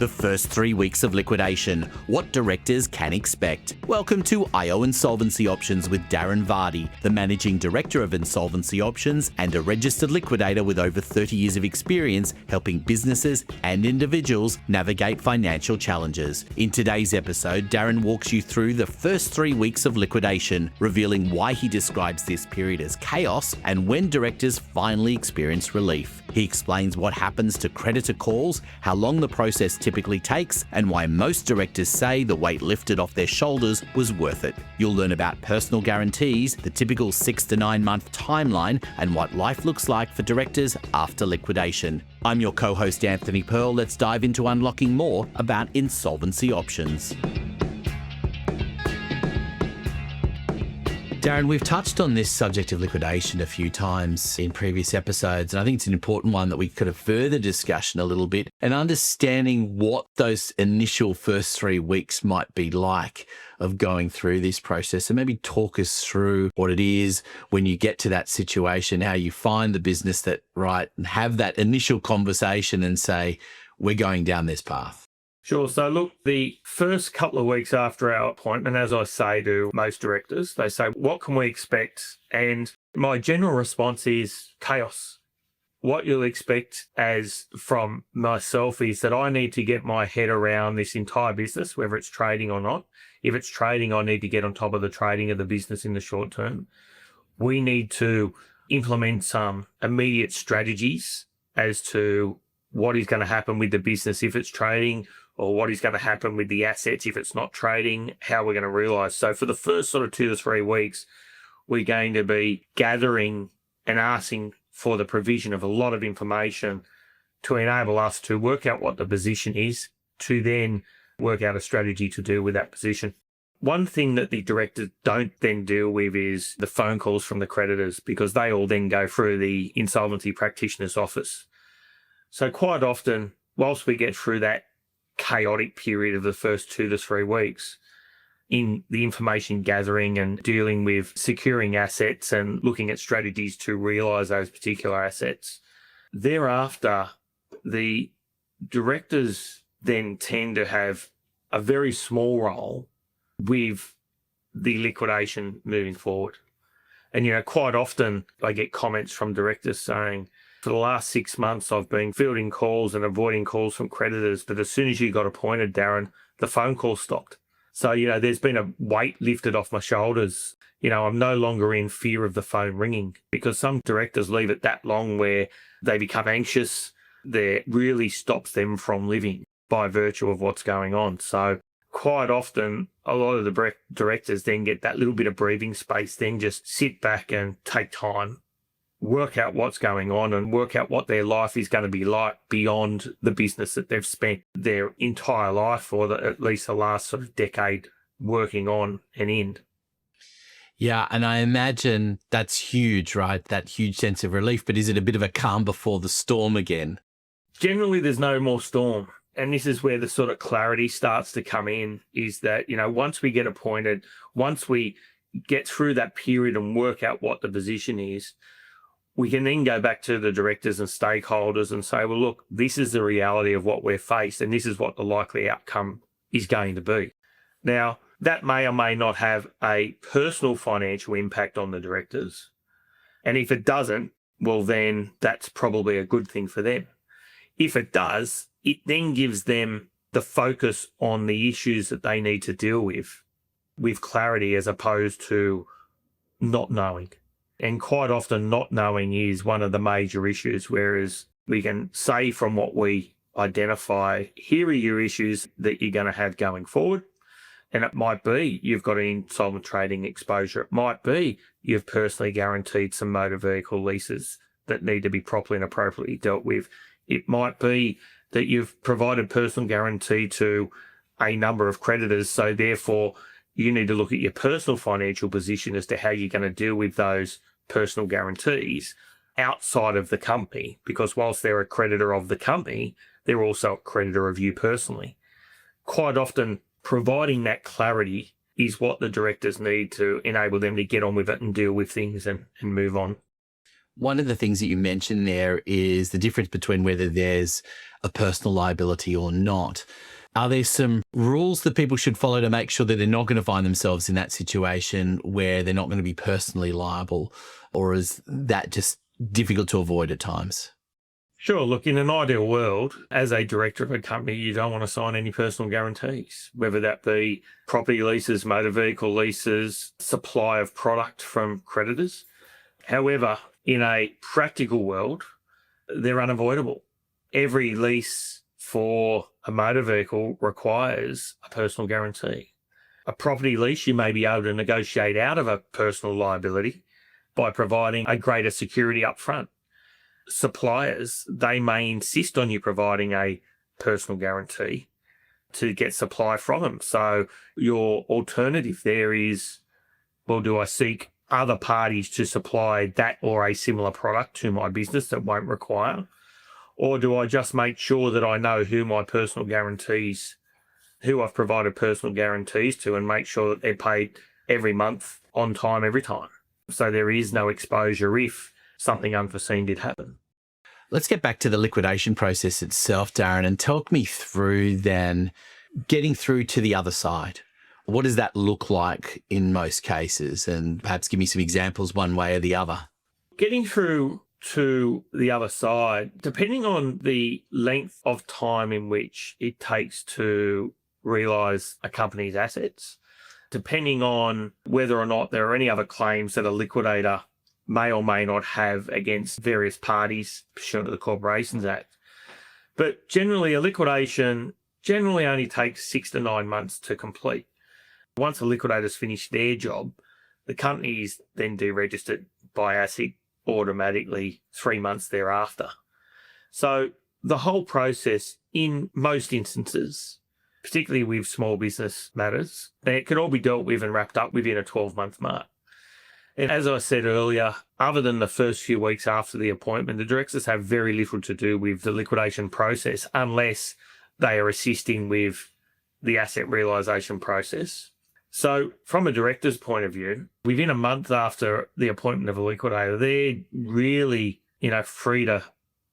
The first 3 weeks of liquidation, what directors can expect. Welcome to IO Insolvency Options with Darren Vardy, the Managing Director of Insolvency Options and a registered liquidator with over 30 years of experience helping businesses and individuals navigate financial challenges. In today's episode, Darren walks you through the first 3 weeks of liquidation, revealing why he describes this period as chaos and when directors finally experience relief. He explains what happens to creditor calls, how long the process typically takes, and why most directors say the weight lifted off their shoulders was worth it. You'll learn about personal guarantees, the typical 6 to 9 month timeline, and what life looks like for directors after liquidation. I'm your co-host Anthony Pearl. Let's dive into unlocking more about insolvency options. Darren, we've touched on this subject of liquidation a few times in previous episodes, and I think it's an important one that we could have further discussion a little bit and understanding what those initial first 3 weeks might be like of going through this process. And maybe talk us through what it is when you get to that situation, how you find the business that right and have that initial conversation and say, we're going down this path. Sure. So look, the first couple of weeks after our appointment, as I say to most directors, they say, what can we expect? And my general response is chaos. What you'll expect as from myself is that I need to get my head around this entire business, whether it's trading or not. If it's trading, I need to get on top of the trading of the business in the short term. We need to implement some immediate strategies as to what is going to happen with the business if it's trading, or what is going to happen with the assets if it's not trading, how we're going to realise. So for the first sort of 2 to 3 weeks, we're going to be gathering and asking for the provision of a lot of information to enable us to work out what the position is, to then work out a strategy to deal with that position. One thing that the directors don't then deal with is the phone calls from the creditors, because they all then go through the insolvency practitioner's office. So quite often, whilst we get through that chaotic period of the first 2 to 3 weeks in the information gathering and dealing with securing assets and looking at strategies to realise those particular assets, thereafter, the directors then tend to have a very small role with the liquidation moving forward. And, quite often I get comments from directors saying, for the last 6 months, I've been fielding calls and avoiding calls from creditors. But as soon as you got appointed, Darren, the phone call stopped. So, there's been a weight lifted off my shoulders. I'm no longer in fear of the phone ringing, because some directors leave it that long where they become anxious. That really stops them from living by virtue of what's going on. So quite often, a lot of the directors then get that little bit of breathing space, then just sit back and take time, work out what's going on and work out what their life is going to be like beyond the business that they've spent their entire life, or at least the last sort of decade, working on and in. Yeah, and I imagine that's huge, right? That huge sense of relief. But is it a bit of a calm before the storm again? Generally, there's no more storm. And this is where the sort of clarity starts to come in, is that, once we get appointed, once we get through that period and work out what the position is, we can then go back to the directors and stakeholders and say, well, look, this is the reality of what we're faced, and this is what the likely outcome is going to be. Now, that may or may not have a personal financial impact on the directors. And if it doesn't, well, then that's probably a good thing for them. If it does, it then gives them the focus on the issues that they need to deal with clarity, as opposed to not knowing. And quite often not knowing is one of the major issues, whereas we can say from what we identify, here are your issues that you're going to have going forward. And it might be you've got an insolvent trading exposure. It might be you've personally guaranteed some motor vehicle leases that need to be properly and appropriately dealt with. It might be that you've provided personal guarantee to a number of creditors, so therefore you need to look at your personal financial position as to how you're going to deal with those personal guarantees outside of the company, because whilst they're a creditor of the company, they're also a creditor of you personally. Quite often, providing that clarity is what the directors need to enable them to get on with it and deal with things and move on. One of the things that you mentioned there is the difference between whether there's a personal liability or not. Are there some rules that people should follow to make sure that they're not going to find themselves in that situation where they're not going to be personally liable? Or is that just difficult to avoid at times? Sure. Look, in an ideal world, as a director of a company, you don't want to sign any personal guarantees, whether that be property leases, motor vehicle leases, supply of product from creditors. However, in a practical world, they're unavoidable. Every lease for a motor vehicle requires a personal guarantee. A property lease, you may be able to negotiate out of a personal liability by providing a greater security up front. Suppliers, they may insist on you providing a personal guarantee to get supply from them. So your alternative there is, well, do I seek other parties to supply that or a similar product to my business that won't require? Or do I just make sure that I know who I've provided personal guarantees to, and make sure that they're paid every month on time, every time? So there is no exposure if something unforeseen did happen. Let's get back to the liquidation process itself, Darren, and talk me through then getting through to the other side. What does that look like in most cases? And perhaps give me some examples one way or the other. Getting through to the other side, depending on the length of time in which it takes to realise a company's assets, depending on whether or not there are any other claims that a liquidator may or may not have against various parties pursuant to the Corporations Act. But generally, a liquidation generally only takes 6 to 9 months to complete. Once a liquidator's finished their job, the company is then deregistered by ASIC automatically 3 months thereafter. So the whole process, in most instances, particularly with small business matters, it can all be dealt with and wrapped up within a 12-month mark. And as I said earlier, other than the first few weeks after the appointment, the directors have very little to do with the liquidation process unless they are assisting with the asset realisation process. So from a director's point of view, within a month after the appointment of a liquidator, they're really, free to,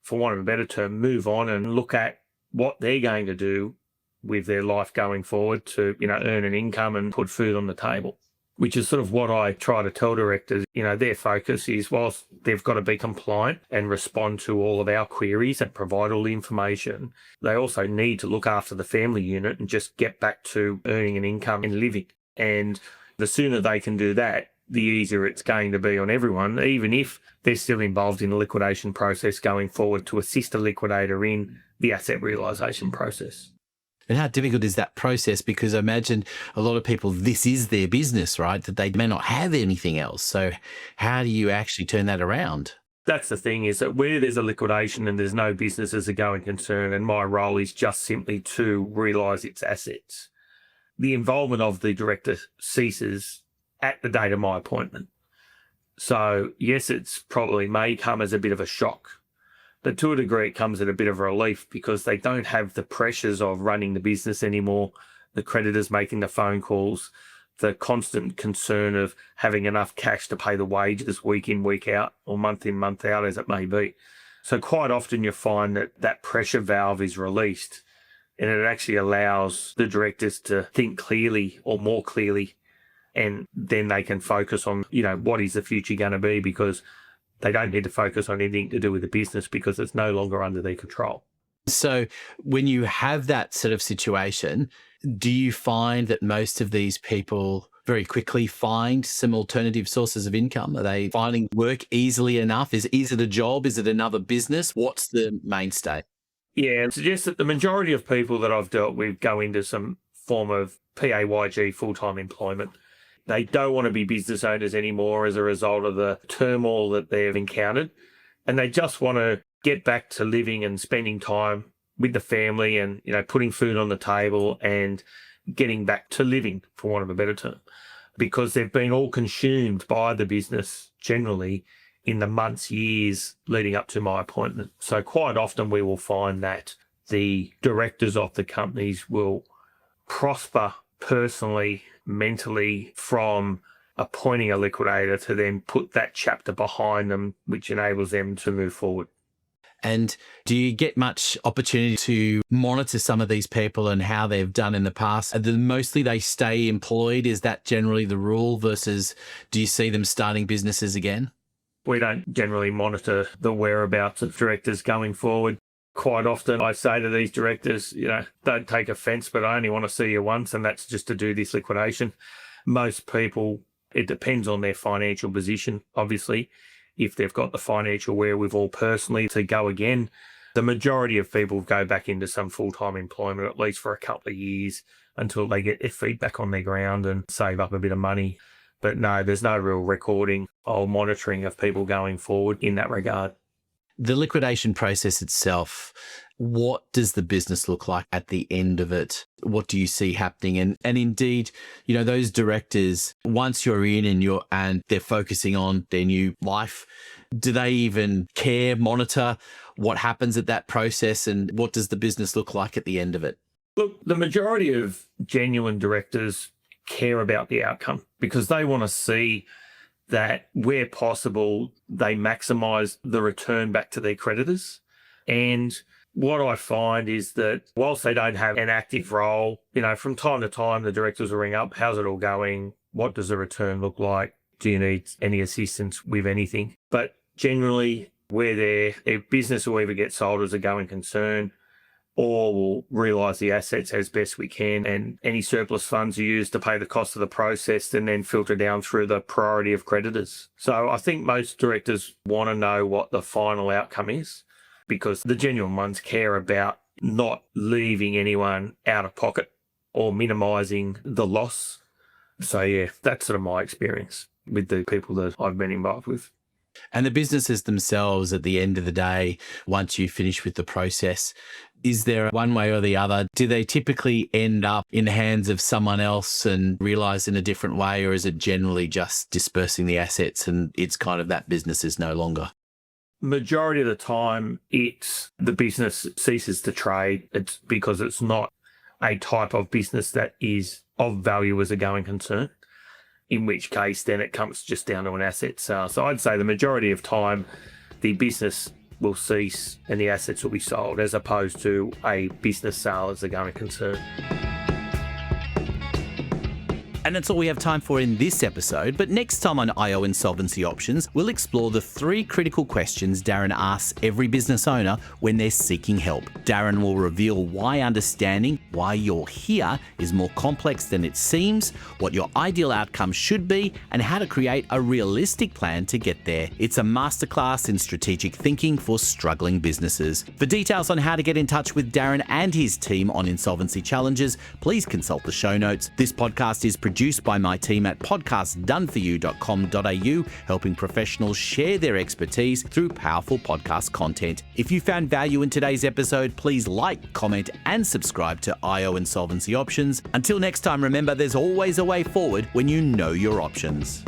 for want of a better term, move on and look at what they're going to do with their life going forward to, earn an income and put food on the table, which is sort of what I try to tell directors. Their focus is, whilst they've got to be compliant and respond to all of our queries and provide all the information, they also need to look after the family unit and just get back to earning an income and living. And the sooner they can do that, the easier it's going to be on everyone, even if they're still involved in the liquidation process going forward, to assist a liquidator in the asset realisation process. And how difficult is that process? Because I imagine a lot of people, this is their business, right? That they may not have anything else. So how do you actually turn that around? That's the thing, is that where there's a liquidation and there's no business as a going concern, and my role is just simply to realise its assets, the involvement of the director ceases at the date of my appointment. So yes, it's probably may come as a bit of a shock, but to a degree it comes at a bit of a relief, because they don't have the pressures of running the business anymore, the creditors making the phone calls, the constant concern of having enough cash to pay the wages week in, week out, or month in, month out, as it may be. So quite often you find that that pressure valve is released, and it actually allows the directors to think clearly, or more clearly, and then they can focus on, what is the future going to be, because they don't need to focus on anything to do with the business because it's no longer under their control. So when you have that sort of situation, do you find that most of these people very quickly find some alternative sources of income? Are they finding work easily enough? Is it a job? Is it another business? What's the mainstay? Yeah, and suggest that the majority of people that I've dealt with go into some form of PAYG, full-time employment. They don't want to be business owners anymore as a result of the turmoil that they've encountered, and they just want to get back to living and spending time with the family and, putting food on the table and getting back to living, for want of a better term, because they've been all consumed by the business generally in the months, years leading up to my appointment. So quite often we will find that the directors of the companies will prosper personally, mentally, from appointing a liquidator to then put that chapter behind them, which enables them to move forward. And do you get much opportunity to monitor some of these people and how they've done in the past? Mostly they stay employed. Is that generally the rule versus do you see them starting businesses again? We don't generally monitor the whereabouts of directors going forward. Quite often I say to these directors, don't take offence, but I only want to see you once, and that's just to do this liquidation. Most people, it depends on their financial position, obviously. If they've got the financial wherewithal personally to go again, the majority of people go back into some full-time employment, at least for a couple of years, until they get their feet back on their ground and save up a bit of money. But no, there's no real recording or monitoring of people going forward in that regard. The liquidation process itself, what does the business look like at the end of it? What do you see happening? And indeed, those directors, once you're in and they're focusing on their new life, do they even care, monitor what happens at that process, and what does the business look like at the end of it? Look, the majority of genuine directors care about the outcome because they want to see that where possible, they maximise the return back to their creditors. And what I find is that whilst they don't have an active role, from time to time, the directors will ring up, how's it all going? What does the return look like? Do you need any assistance with anything? But generally, where their business will either get sold as a going concern, or we'll realise the assets as best we can, and any surplus funds are used to pay the cost of the process and then filter down through the priority of creditors. So I think most directors want to know what the final outcome is, because the genuine ones care about not leaving anyone out of pocket or minimising the loss. So yeah, that's sort of my experience with the people that I've been involved with. And the businesses themselves, at the end of the day, once you finish with the process, is there one way or the other? Do they typically end up in the hands of someone else and realise in a different way, or is it generally just dispersing the assets and it's kind of that business is no longer? Majority of the time, it's the business ceases to trade. It's because it's not a type of business that is of value as a going concern, in which case then it comes just down to an asset sale. So I'd say the majority of time, the business will cease and the assets will be sold, as opposed to a business sale as a going concern. And that's all we have time for in this episode, but next time on IO Insolvency Options, we'll explore the 3 critical questions Darren asks every business owner when they're seeking help. Darren will reveal why understanding why you're here is more complex than it seems, what your ideal outcome should be, and how to create a realistic plan to get there. It's a masterclass in strategic thinking for struggling businesses. For details on how to get in touch with Darren and his team on insolvency challenges, please consult the show notes. This podcast is produced by my team at podcastdoneforyou.com.au, helping professionals share their expertise through powerful podcast content. If you found value in today's episode, please like, comment, and subscribe to IO Insolvency Options. Until next time, remember there's always a way forward when you know your options.